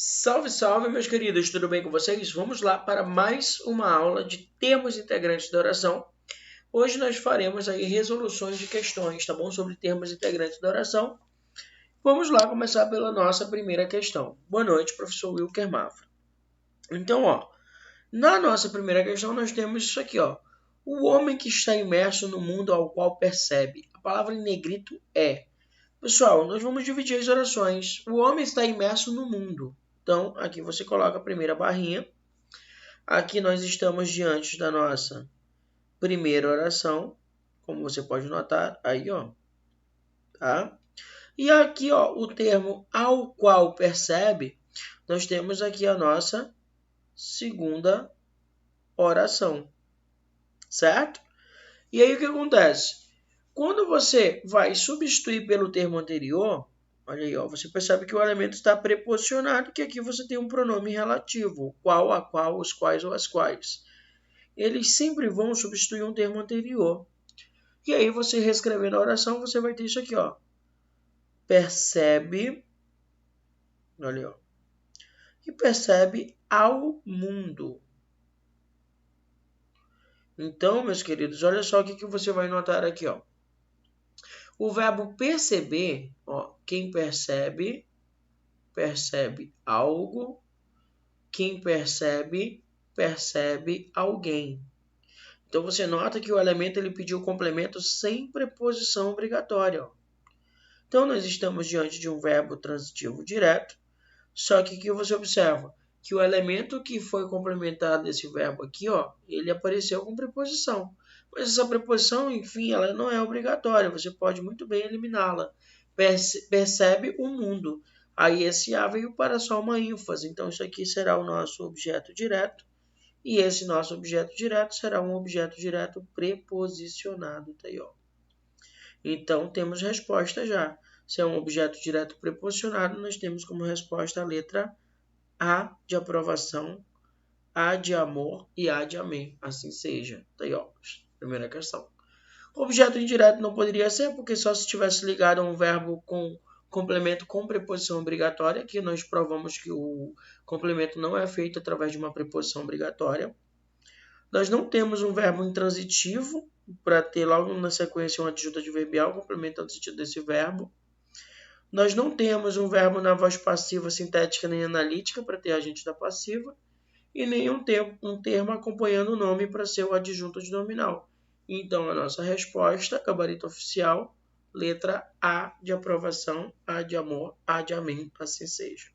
Salve, salve, meus queridos, tudo bem com vocês? Vamos lá para mais uma aula de termos integrantes da oração. Hoje nós faremos aí resoluções de questões, tá bom? Sobre termos integrantes da oração. Vamos lá começar pela nossa primeira questão. Boa noite, professor Wilker Mafra. Então, na nossa primeira questão nós temos isso aqui, O homem que está imerso no mundo ao qual percebe. A palavra em negrito é. Pessoal, nós vamos dividir as orações. O homem está imerso no mundo. Então, aqui você coloca a primeira barrinha. Aqui nós estamos diante da nossa primeira oração, como você pode notar, aí, tá? E aqui, o termo ao qual percebe, nós temos aqui a nossa segunda oração, certo? E aí o que acontece? Quando você vai substituir pelo termo anterior, olha aí, você percebe que o elemento está preposicionado, que aqui você tem um pronome relativo, qual, a qual, os quais ou as quais. Eles sempre vão substituir um termo anterior. E aí você reescrevendo a oração, você vai ter isso aqui, Percebe, olha, e percebe ao mundo. Então, meus queridos, olha só o que você vai notar aqui, O verbo perceber, quem percebe, percebe algo. Quem percebe, percebe alguém. Então, você nota que o elemento ele pediu complemento sem preposição obrigatória. Então, nós estamos diante de um verbo transitivo direto, só que aqui você observa que o elemento que foi complementado desse verbo aqui, ele apareceu com preposição. Mas essa preposição, enfim, ela não é obrigatória, você pode muito bem eliminá-la. Percebe o mundo. Aí esse A veio para só uma ênfase, então isso aqui será o nosso objeto direto, e esse nosso objeto direto será um objeto direto preposicionado. Tá aí, Então, temos resposta já. Se é um objeto direto preposicionado, nós temos como resposta a letra A de aprovação, A de amor e A de amém. Assim seja. Tá aí, primeira questão. Objeto indireto não poderia ser, porque só se tivesse ligado a um verbo com complemento com preposição obrigatória, que nós provamos que o complemento não é feito através de uma preposição obrigatória. Nós não temos um verbo intransitivo, para ter logo na sequência um adjunto adverbial complementando o sentido desse verbo. Nós não temos um verbo na voz passiva, sintética nem analítica para ter agente da passiva. E nem um termo acompanhando o nome para ser o adjunto nominal. Então, a nossa resposta, gabarito oficial, letra A de aprovação, A de amor, A de amém, assim seja.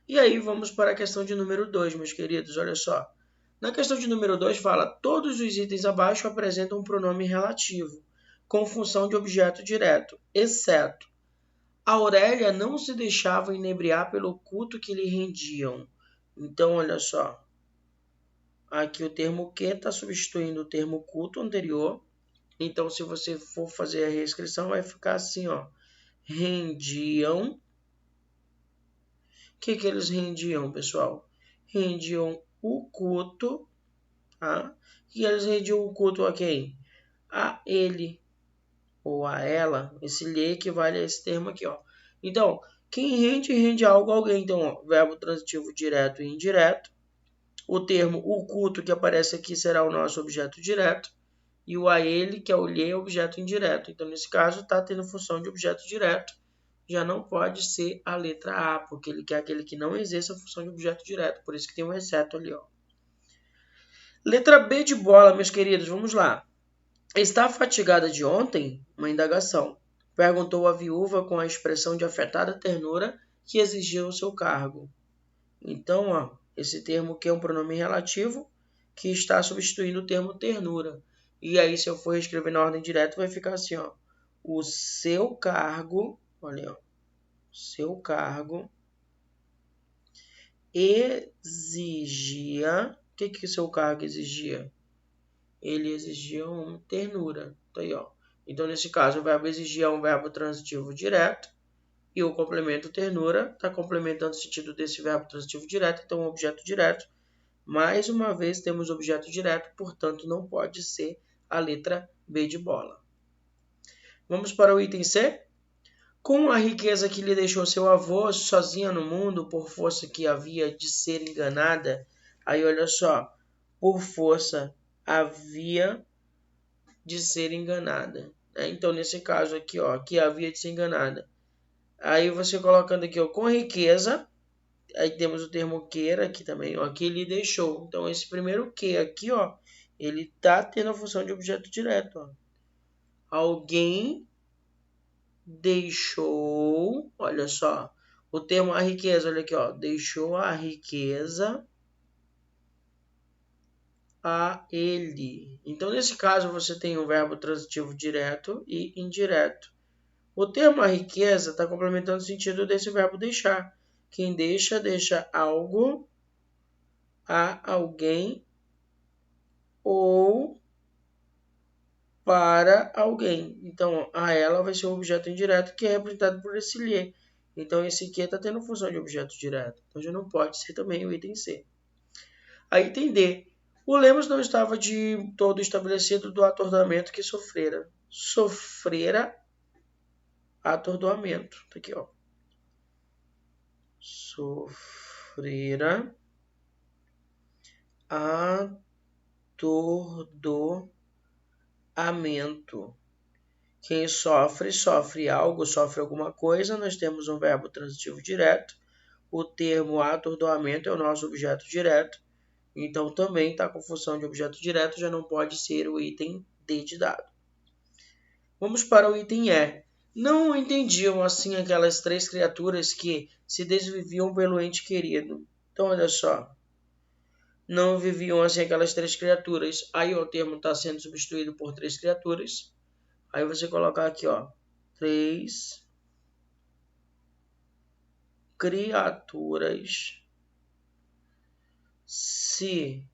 E aí, vamos para a questão de número 2, meus queridos, olha só. Na questão de número 2 fala, todos os itens abaixo apresentam um pronome relativo, com função de objeto direto, exceto Aurélia não se deixava inebriar pelo culto que lhe rendiam. Então, olha só. Aqui o termo que está substituindo o termo culto anterior. Então, se você for fazer a reescrição, vai ficar assim, Rendiam. O que eles rendiam, pessoal? Rendiam o culto, tá? E eles rendiam o culto a quem? A ele ou a ela. Esse lhe equivale a esse termo aqui, Então, quem rende algo a alguém. Então, verbo transitivo direto e indireto. O termo o culto que aparece aqui será o nosso objeto direto. E o a ele, que é o lhe, é objeto indireto. Então, nesse caso, está tendo função de objeto direto. Já não pode ser a letra A, porque ele quer aquele que não exerça a função de objeto direto. Por isso que tem um exceto ali, Letra B de bola, meus queridos. Vamos lá. Está fatigada de ontem? Uma indagação. Perguntou a viúva com a expressão de afetada ternura que exigia o seu cargo. Então, esse termo que é um pronome relativo que está substituindo o termo ternura. E aí, se eu for escrever na ordem direta, vai ficar assim, O seu cargo, olha, seu cargo exigia... O que o seu cargo exigia? Ele exigia uma ternura. Tá aí, Então, nesse caso, o verbo exigir é um verbo transitivo direto. E o complemento ternura está complementando o sentido desse verbo transitivo direto, então um objeto direto. Mais uma vez temos objeto direto, portanto não pode ser a letra B de bola. Vamos para o item C. Com a riqueza que lhe deixou seu avô, sozinha no mundo, por força que havia de ser enganada. Aí olha só, por força havia de ser enganada. Então, nesse caso aqui, ó, que havia de ser enganada. Aí você colocando aqui, ó, com riqueza, aí temos o termo queira aqui também, ó, que ele deixou. Então, esse primeiro que aqui, ó, ele tá tendo a função de objeto direto, ó. Alguém deixou, olha só, o termo a riqueza, olha aqui, ó, deixou a riqueza a ele. Então, nesse caso, você tem um verbo transitivo direto e indireto. O termo a riqueza está complementando o sentido desse verbo deixar. Quem deixa, deixa algo a alguém ou para alguém. Então, a ela vai ser o objeto indireto que é representado por esse lhe. Então, esse que está tendo função de objeto direto. Então, já não pode ser também o item C. A item D. O lemos não estava de todo estabelecido do atordoamento que sofrera. Sofrera atordoamento. Tá aqui, ó. Sofrera atordoamento. Quem sofre, sofre algo, sofre alguma coisa. Nós temos um verbo transitivo direto. O termo atordoamento é o nosso objeto direto. Então, também está com função de objeto direto, já não pode ser o item D de dado. Vamos para o item E. Não entendiam assim aquelas três criaturas que se desviviam pelo ente querido. Então, olha só. Não viviam assim aquelas três criaturas. Aí o termo está sendo substituído por três criaturas. Aí você colocar aqui, ó, três criaturas se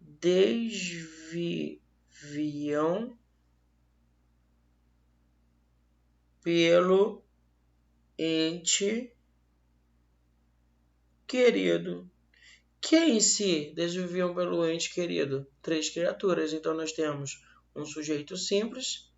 desviviam pelo ente querido. Quem se desviviam pelo ente querido? Três criaturas. Então, nós temos um sujeito simples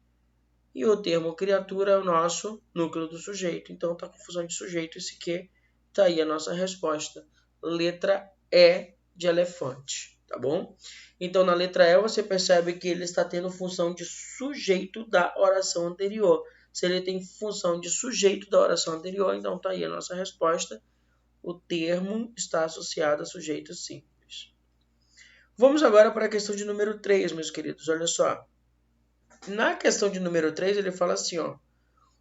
e o termo criatura é o nosso núcleo do sujeito. Então, está com fusão de sujeito. Esse que está aí a nossa resposta. Letra E de elefante, tá bom? Então, na letra E, você percebe que ele está tendo função de sujeito da oração anterior. Se ele tem função de sujeito da oração anterior, então está aí a nossa resposta. O termo está associado a sujeito simples. Vamos agora para a questão de número 3, meus queridos. Olha só. Na questão de número 3, ele fala assim, ó.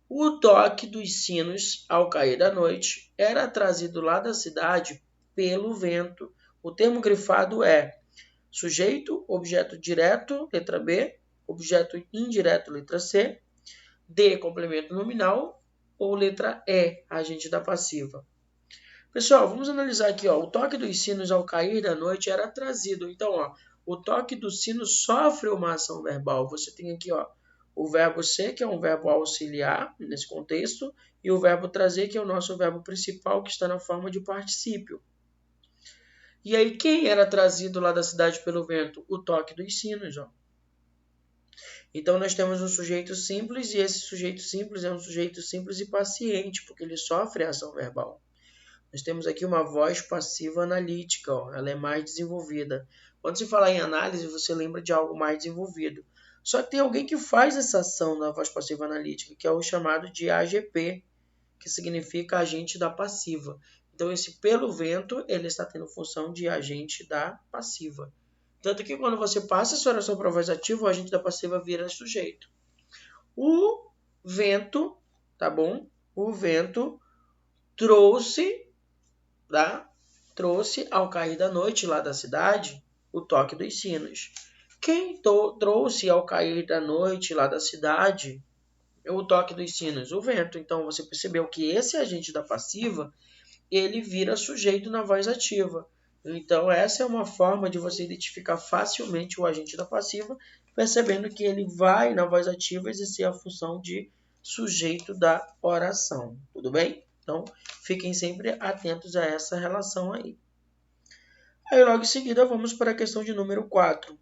O toque dos sinos, ao cair da noite, era trazido lá da cidade pelo vento. O termo grifado é sujeito, objeto direto, letra B, objeto indireto, letra C, D, complemento nominal, ou letra E, agente da passiva. Pessoal, vamos analisar aqui, ó. O toque dos sinos ao cair da noite era trazido. Então, ó, o toque do sino sofre uma ação verbal. Você tem aqui, ó, o verbo ser, que é um verbo auxiliar nesse contexto, e o verbo trazer, que é o nosso verbo principal, que está na forma de particípio. E aí, quem era trazido lá da cidade pelo vento? O toque dos sinos, ó. Então, nós temos um sujeito simples, e esse sujeito simples é um sujeito simples e paciente, porque ele sofre a ação verbal. Nós temos aqui uma voz passiva analítica, ó, ela é mais desenvolvida. Quando se fala em análise, você lembra de algo mais desenvolvido. Só que tem alguém que faz essa ação na voz passiva analítica, que é o chamado de AGP, que significa agente da passiva. Então, esse pelo vento, ele está tendo função de agente da passiva. Tanto que quando você passa essa oração para voz ativa, o agente da passiva vira sujeito. O vento, tá bom? O vento trouxe ao cair da noite lá da cidade o toque dos sinos. Quem trouxe ao cair da noite lá da cidade o toque dos sinos? O vento. Então você percebeu que esse agente da passiva ele vira sujeito na voz ativa. Então essa é uma forma de você identificar facilmente o agente da passiva, percebendo que ele vai na voz ativa exercer a função de sujeito da oração. Tudo bem? Então, fiquem sempre atentos a essa relação aí. Aí, logo em seguida, vamos para a questão de número 4.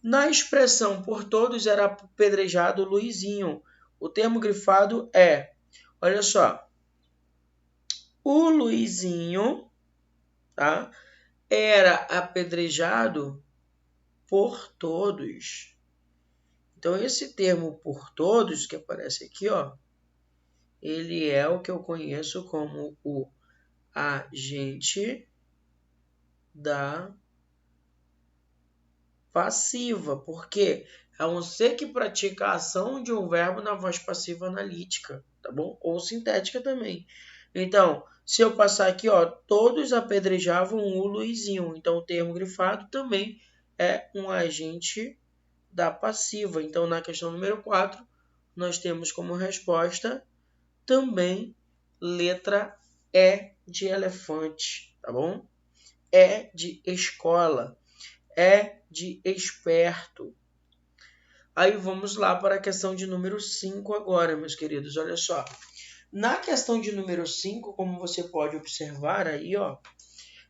Na expressão por todos era apedrejado Luizinho, O termo grifado é, olha só, o Luizinho, tá, era apedrejado por todos. Então, esse termo por todos, que aparece aqui, ó, ele é o que eu conheço como o agente da passiva, porque é um ser que pratica a ação de um verbo na voz passiva analítica, tá bom? Ou sintética também. Então, se eu passar aqui, ó, todos apedrejavam o Luizinho. Então, o termo grifado também é um agente da passiva. Então, na questão número 4, nós temos como resposta também letra E de elefante, tá bom? E de escola, E de esperto. Aí vamos lá para a questão de número 5 agora, meus queridos. Olha só. Na questão de número 5, como você pode observar aí, ó,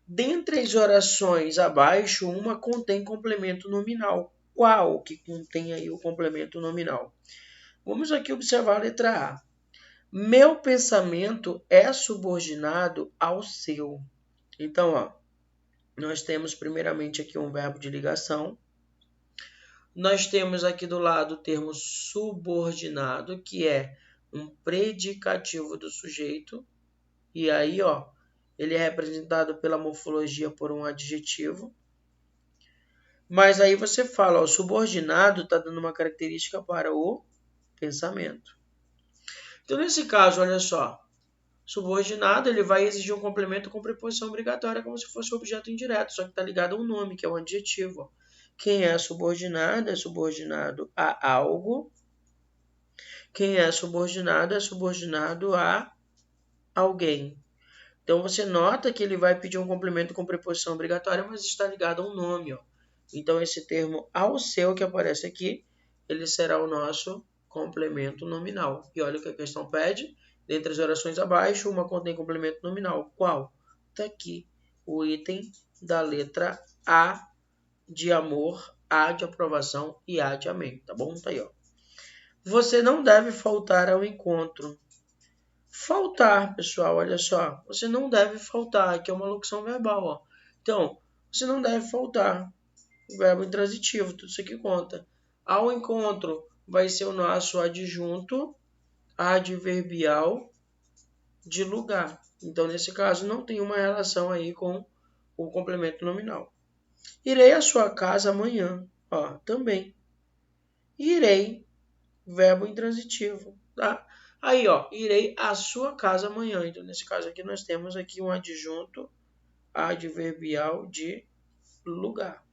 dentre as orações abaixo, uma contém complemento nominal. Qual que contém aí o complemento nominal? Vamos aqui observar a letra A. Meu pensamento é subordinado ao seu. Então, ó, nós temos primeiramente aqui um verbo de ligação. Nós temos aqui do lado o termo subordinado, que é um predicativo do sujeito. E aí, ó, ele é representado pela morfologia por um adjetivo. Mas aí você fala, ó, o subordinado está dando uma característica para o pensamento. Então, nesse caso, olha só, subordinado ele vai exigir um complemento com preposição obrigatória, como se fosse um objeto indireto, só que está ligado a um nome, que é um adjetivo. Ó. Quem é subordinado a algo. Quem é subordinado a alguém. Então, você nota que ele vai pedir um complemento com preposição obrigatória, mas está ligado a um nome. Ó. Então, esse termo ao seu que aparece aqui, ele será o nosso complemento nominal. E olha o que a questão pede. Dentre as orações abaixo, uma contém complemento nominal. Qual? Está aqui o item da letra A de amor, A de aprovação e A de amém. Tá bom? Tá aí, ó. Você não deve faltar ao encontro. Faltar, pessoal, olha só. Você não deve faltar, aqui é uma locução verbal, ó. Então, você não deve faltar. O verbo intransitivo, tudo isso aqui conta. Ao encontro vai ser o nosso adjunto adverbial de lugar. Então, nesse caso, não tem uma relação aí com o complemento nominal. Irei à sua casa amanhã. Ó, também. Irei, verbo intransitivo, tá? Aí, ó, irei à sua casa amanhã. Então, nesse caso aqui, nós temos aqui um adjunto adverbial de lugar.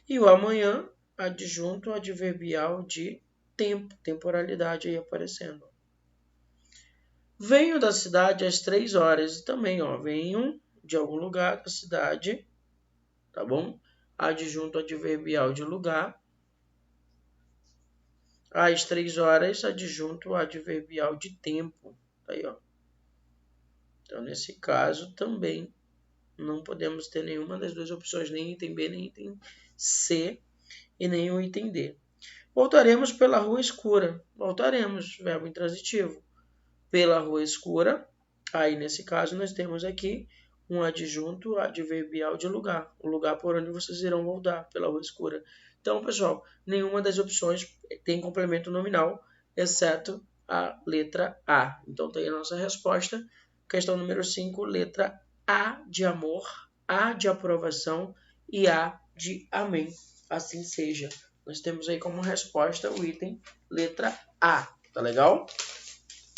E o amanhã, adjunto adverbial de tempo, temporalidade aí aparecendo. Venho da cidade às 3 horas. E também, ó, venho de algum lugar da cidade, tá bom? Adjunto adverbial de lugar. Às 3 horas, adjunto adverbial de tempo. Tá aí, ó. Então, nesse caso, também não podemos ter nenhuma das duas opções, nem item B, nem item C e nem o item D. Voltaremos pela rua escura. Voltaremos, verbo intransitivo. Pela rua escura. Aí, nesse caso, nós temos aqui um adjunto adverbial de lugar. O lugar por onde vocês irão voltar, pela rua escura. Então, pessoal, nenhuma das opções tem complemento nominal, exceto a letra A. Então, tem a nossa resposta. Questão número 5, letra A de amor, A de aprovação e A de amém. Assim seja. Nós temos aí como resposta o item letra A. Tá legal?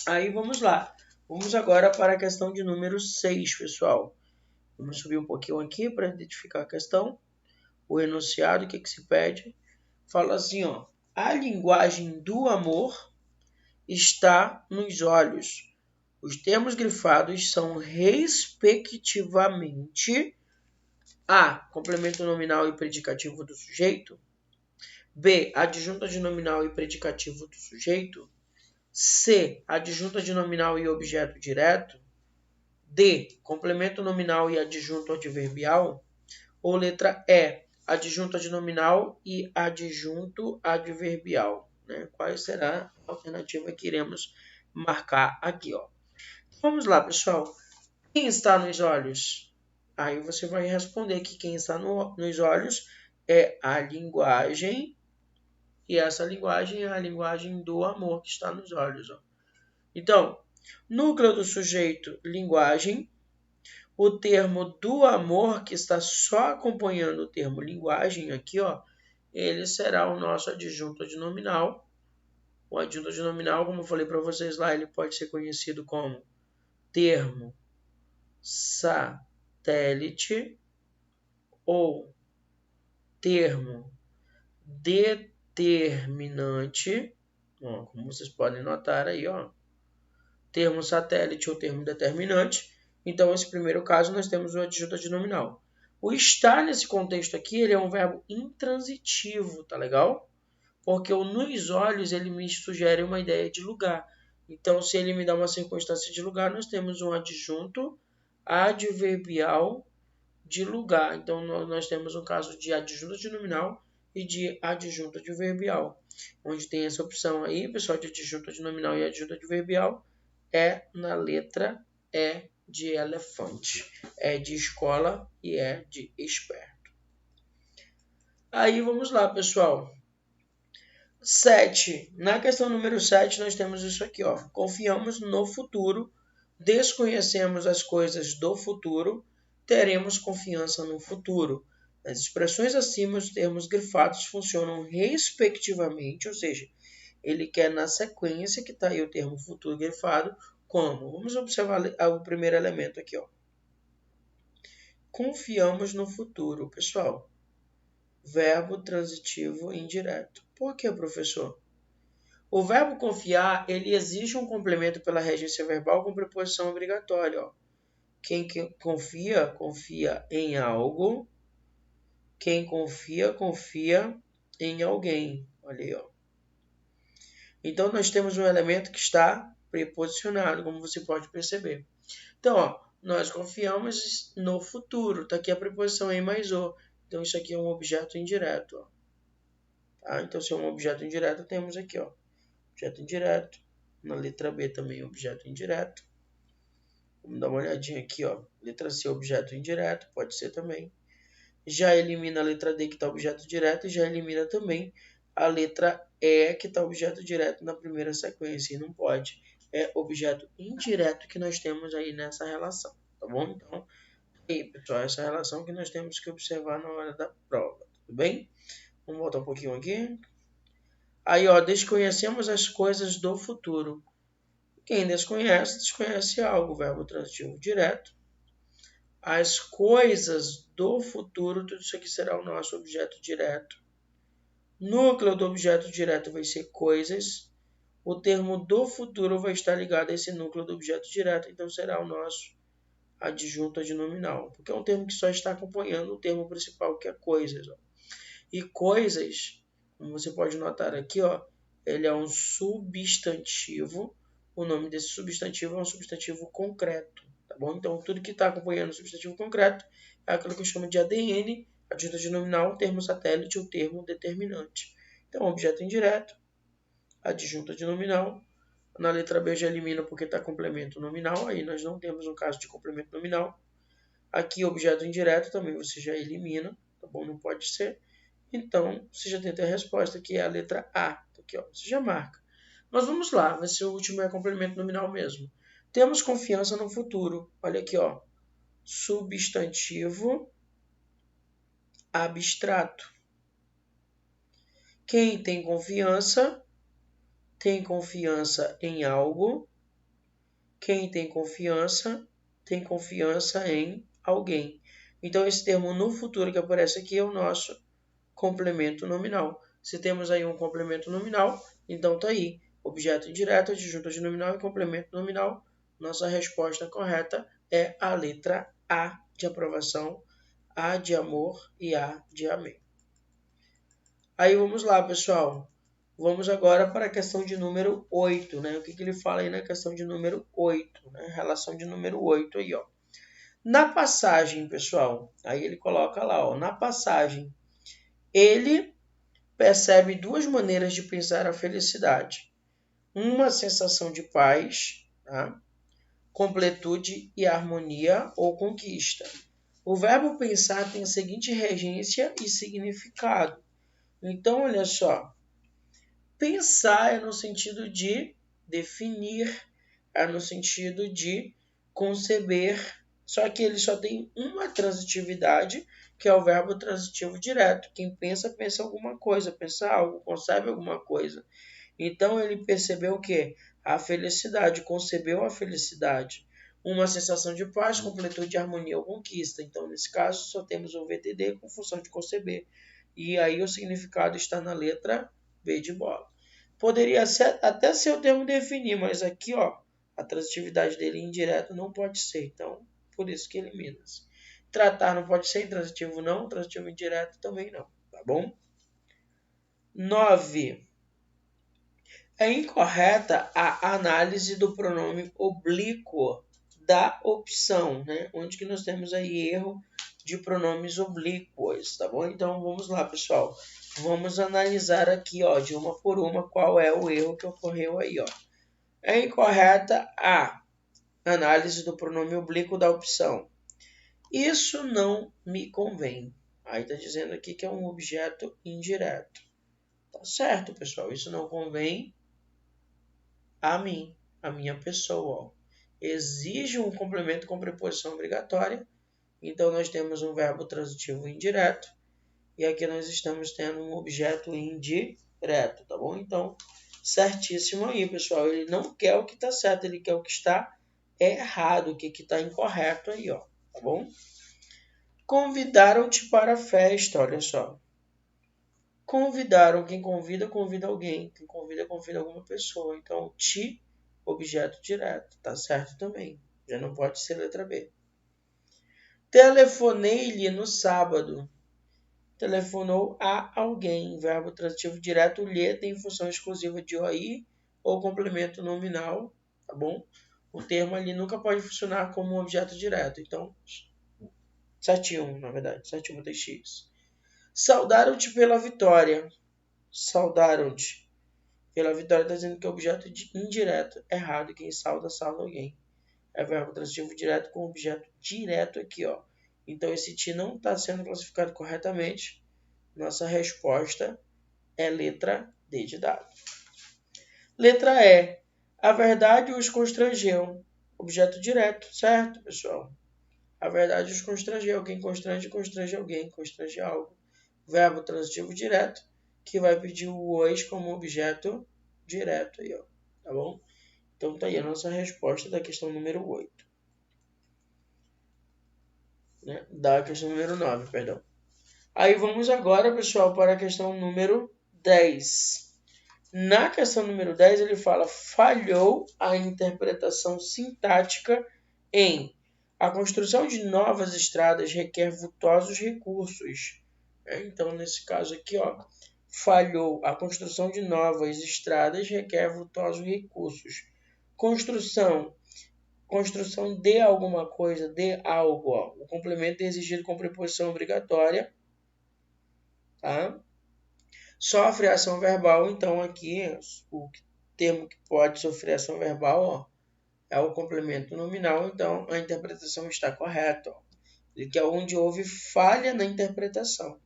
Aí vamos lá. Vamos agora para a questão de número 6, pessoal. Vamos subir um pouquinho aqui para identificar a questão. O enunciado, o que se pede? Fala assim, ó. A linguagem do amor está nos olhos. Os termos grifados são, respectivamente, A. Complemento nominal e predicativo do sujeito. B. Adjunta de nominal e predicativo do sujeito. C. Adjunta de nominal e objeto direto. D. Complemento nominal e adjunto adverbial. Ou letra E. Adjunta de nominal e adjunto adverbial. né? Qual será a alternativa que iremos marcar aqui, ó. Vamos lá, pessoal. Quem está nos olhos? Aí você vai responder que quem está nos olhos é a linguagem, e essa linguagem é a linguagem do amor que está nos olhos, ó. Então, núcleo do sujeito, linguagem. O termo do amor, que está só acompanhando o termo linguagem aqui, ó, ele será o nosso adjunto adnominal. O adjunto adnominal, como eu falei para vocês lá, ele pode ser conhecido como termo satélite ou termo determinante, ó, como vocês podem notar aí, ó, termo satélite ou termo determinante. Então, nesse primeiro caso, nós temos o adjunto adnominal. O estar nesse contexto aqui, ele é um verbo intransitivo, tá legal? Porque o nos olhos, ele me sugere uma ideia de lugar. Então, se ele me dá uma circunstância de lugar, nós temos um adjunto adverbial de lugar. Então, nós temos um caso de adjunto adnominal e de adjunto adverbial. Onde tem essa opção aí, pessoal, de adjunto adnominal e adjunto adverbial, é na letra E de elefante. É de escola e é de esperto. Aí, vamos lá, pessoal. 7. Na questão número 7, nós temos isso aqui, ó. Confiamos no futuro, desconhecemos as coisas do futuro, teremos confiança no futuro. As expressões acima, os termos grifados funcionam respectivamente, ou seja, ele quer na sequência que está aí o termo futuro grifado, como? Vamos observar o primeiro elemento aqui, ó. Confiamos no futuro, pessoal. Verbo transitivo indireto. Por que, professor? O verbo confiar, ele exige um complemento pela regência verbal com preposição obrigatória. Ó. Quem confia, confia em algo. Quem confia, confia em alguém. Olha aí, ó. Então, nós temos um elemento que está preposicionado, como você pode perceber. Então, ó, nós confiamos no futuro. Está aqui a preposição em mais o. Então, isso aqui é um objeto indireto. Ó. Tá? Então, se é um objeto indireto, temos aqui, ó, objeto indireto. Na letra B também objeto indireto. Vamos dar uma olhadinha aqui, ó. Letra C, objeto indireto, pode ser também. Já elimina a letra D, que está objeto direto, e já elimina também a letra E, que está objeto direto na primeira sequência, e não pode. É objeto indireto que nós temos aí nessa relação, tá bom? Então, aí, pessoal, essa relação que nós temos que observar na hora da prova, tudo bem? Vamos voltar um pouquinho aqui. Aí, ó, desconhecemos as coisas do futuro. Quem desconhece, desconhece algo, verbo transitivo direto. As coisas do futuro, tudo isso aqui será o nosso objeto direto. Núcleo do objeto direto vai ser coisas. O termo do futuro vai estar ligado a esse núcleo do objeto direto, então será o nosso adjunto adnominal, porque é um termo que só está acompanhando o termo principal, que é coisas. Ó. E coisas, como você pode notar aqui, ó, ele é um substantivo. O nome desse substantivo é um substantivo concreto, tá bom? Então, tudo que está acompanhando o substantivo concreto é aquilo que eu chamo de ADN, adjunto adnominal, termo satélite ou termo determinante. Então, objeto indireto, adjunto adnominal. Na letra B já elimina porque está complemento nominal, aí nós não temos um caso de complemento nominal. Aqui, objeto indireto também você já elimina, tá bom? Não pode ser. Então, você já tem a resposta, que é a letra A. Aqui, ó, você já marca. Mas vamos lá, vai ser o último é complemento nominal mesmo. Temos confiança no futuro. Olha aqui, ó. Substantivo abstrato. Quem tem confiança em algo. Quem tem confiança em alguém. Então, esse termo no futuro que aparece aqui é o nosso complemento nominal. Se temos aí um complemento nominal, então tá aí. Objeto indireto, adjunto adnominal e complemento nominal. Nossa resposta correta é a letra A de aprovação, A de amor e A de amém. Aí vamos lá, pessoal. Vamos agora para a questão de número 8, né? O que ele fala aí na questão de número 8, né? Relação de número 8 aí, ó. Na passagem, pessoal, aí ele coloca lá, ó, na passagem, ele percebe duas maneiras de pensar a felicidade. Uma sensação de paz, tá? Completude e harmonia ou conquista. O verbo pensar tem a seguinte regência e significado. Então, olha só. Pensar é no sentido de definir, é no sentido de conceber, só que ele só tem uma transitividade, que é o verbo transitivo direto. Quem pensa, pensa alguma coisa, pensa algo, concebe alguma coisa. Então ele percebeu o quê? A felicidade, concebeu a felicidade. Uma sensação de paz, completude, harmonia ou conquista. Então, nesse caso, só temos o VTD com função de conceber. E aí o significado está na letra B de bola. Poderia até ser o termo definir, mas aqui, ó, a transitividade dele indireta não pode ser. Então, por isso que elimina-se. Tratar não pode ser, transitivo não, transitivo indireto também não, tá bom? 9. É incorreta a análise do pronome oblíquo da opção, né? Onde que nós temos aí erro de pronomes oblíquos, tá bom? Então vamos lá, pessoal. Vamos analisar aqui, ó, de uma por uma, qual é o erro que ocorreu aí, ó. É incorreta a análise do pronome oblíquo da opção. Isso não me convém. Aí tá dizendo aqui que é um objeto indireto. Tá certo, pessoal? Isso não convém a mim, a minha pessoa. Ó. Exige um complemento com preposição obrigatória. Então, nós temos um verbo transitivo indireto. E aqui nós estamos tendo um objeto indireto, tá bom? Então, certíssimo aí, pessoal. Ele não quer o que está certo, ele quer o que está errado, o que está incorreto aí, ó. Tá bom? Convidaram-te para a festa, olha só. Convidaram, quem convida, convida alguém. Quem convida, convida alguma pessoa. Então, te, objeto direto. Tá certo também. Já não pode ser letra B. Telefonei-lhe no sábado. Telefonou a alguém. Verbo transitivo direto, lhe tem função exclusiva de OI ou complemento nominal. Tá bom? O termo ali nunca pode funcionar como um objeto direto. Então, certinho, na verdade. Certinho, botei X. Saudaram-te pela vitória. Saudaram-te pela vitória, está dizendo que é objeto indireto. Errado. Quem sauda, sauda alguém. É verbo transitivo direto com objeto direto aqui, ó. Então, esse ti não está sendo classificado corretamente. Nossa resposta é letra D de dado. Letra E. A verdade os constrangeu. Objeto direto, certo, pessoal? A verdade os constrangeu. Quem constrange, constrange alguém, constrange algo. Verbo transitivo direto, que vai pedir o os como objeto direto aí, ó. Tá bom? Então tá aí a nossa resposta da questão número 8. Né? Da questão número 9, perdão. Aí vamos agora, pessoal, para a questão número 10. Na questão número 10, ele fala: falhou a interpretação sintática em a construção de novas estradas requer vultosos recursos. Então, nesse caso aqui, ó, falhou a construção de novas estradas requer vultosos recursos. Construção de alguma coisa, de algo. Ó. O complemento é exigido com preposição obrigatória. Tá? Sofre ação verbal, então aqui o termo que pode sofrer ação verbal, ó, é o complemento nominal, então a interpretação está correta. Ó. Ele quer onde houve falha na interpretação.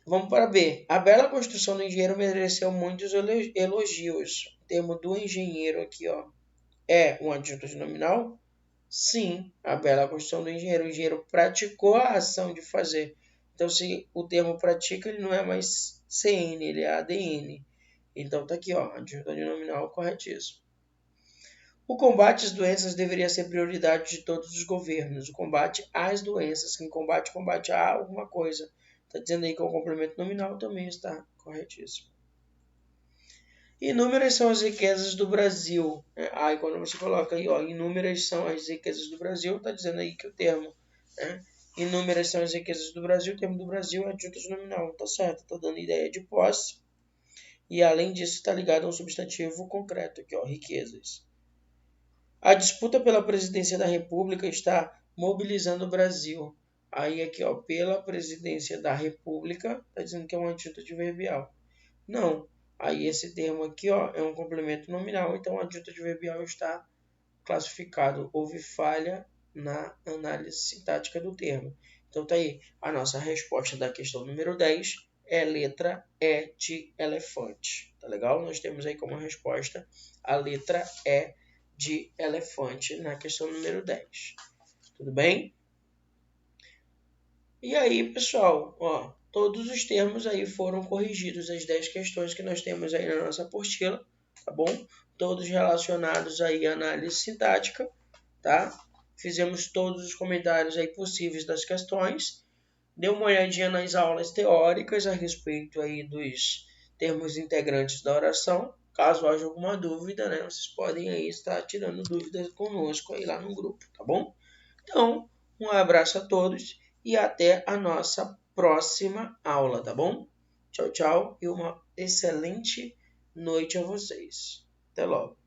Vamos para B. A bela construção do engenheiro mereceu muitos elogios. O termo do engenheiro aqui, ó, é um adjunto de nominal? Sim, a bela construção do engenheiro. O engenheiro praticou a ação de fazer. Então, se o termo pratica, ele não é mais CN, ele é ADN. Então, tá aqui, ó, adjunto de nominal corretíssimo. O combate às doenças deveria ser prioridade de todos os governos. O combate às doenças. Quem combate, combate a alguma coisa. Está dizendo aí que o complemento nominal também está corretíssimo. Inúmeras são as riquezas do Brasil. Aí quando você coloca aí, ó, inúmeras são as riquezas do Brasil, está dizendo aí que o termo, né? Inúmeras são as riquezas do Brasil, o termo do Brasil é adjunto de nominal. Tá certo, está dando ideia de posse. E além disso, está ligado a um substantivo concreto aqui, ó, riquezas. A disputa pela presidência da República está mobilizando o Brasil. Aí aqui, ó, pela presidência da República, tá dizendo que é um adjunto adverbial. Não. Aí esse termo aqui, ó, é um complemento nominal, então o adjunto adverbial está classificado. Houve falha na análise sintática do termo. Então tá aí, a nossa resposta da questão número 10 é letra E de elefante. Tá legal? Nós temos aí como resposta a letra E de elefante na questão número 10. Tudo bem? E aí, pessoal, ó, todos os termos aí foram corrigidos, as 10 questões que nós temos aí na nossa apostila, tá bom? Todos relacionados aí à análise sintática, tá? Fizemos todos os comentários aí possíveis das questões. Dê uma olhadinha nas aulas teóricas a respeito aí dos termos integrantes da oração. Caso haja alguma dúvida, né, vocês podem aí estar tirando dúvidas conosco aí lá no grupo, tá bom? Então, um abraço a todos e até a nossa próxima aula, tá bom? Tchau, tchau e uma excelente noite a vocês. Até logo.